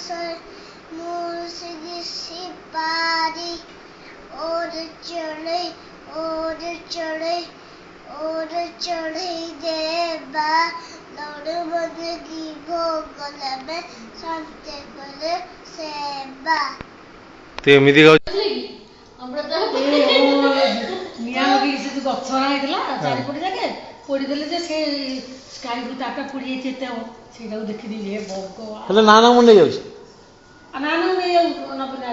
soy música सिपाही और चढ़े देवा लड़ बन की भोगल में शांति करे सेवा ते एमिति गाउ हमरा तो निया लगी से तो गछरा आइतला चारि पड़ी जाके पड़ी देले जे से स्काई ब्लू ताटा पड़ी जाय छे सेटा देखि दिले हे भगवान हेले नाना मन ले जाउछ नाना ने न बिना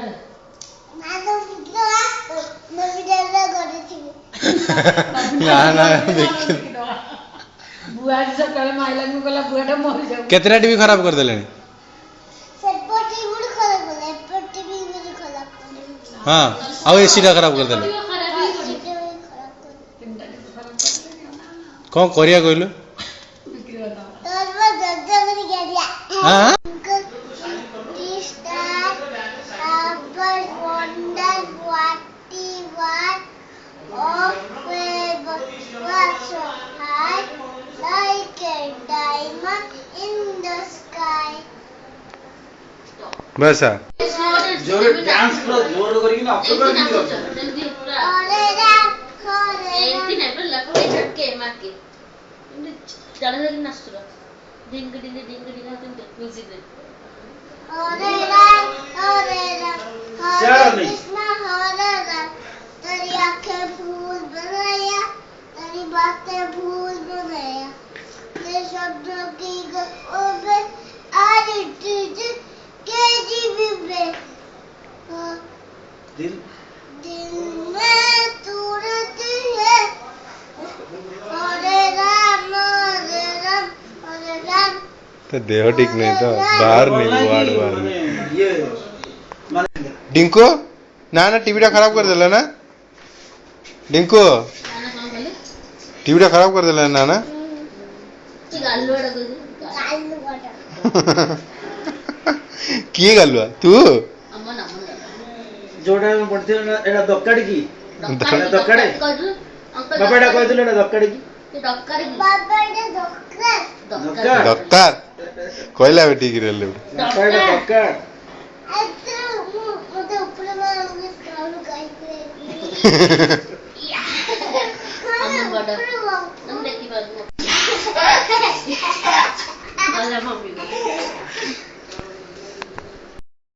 ना देख बुआ सब कले माइला में गला बुआटा मर जाऊ केतरा टीवी खराब कर देलेनी हां आ एसी टा खराब कर देले कौन करिया कहलु हां बस जोर डांस करो जोर करके ना अपलोड कर दियो अरे राम एंटी नहीं पर लपटे झटके मार के जाने लगी नाचतो डिंग डिंग म्यूजिक दे अरे राम हरे कृष्ण हरे राम तेरी आंखें फूल बनाया तेरी बातें भूल बनाया तेरे शब्दों की गओबे आज तुझे के जीवी में दिल में तुरंत है हरे राम तो देह ठीक नहीं तो बाहर नहीं वार्ड बाहर ये डिंको ना टीवी टा खराब कर देला ना डिंको टीवी टा खराब कर देला ना किए गालुआ तू जोड़ा में पड़ते एटा दक्कड़ की दक्कड़े बाबा एटा कह दिले एटा दक्कड़ की डॉक्टर कहला बेटी की रेल दक्कड़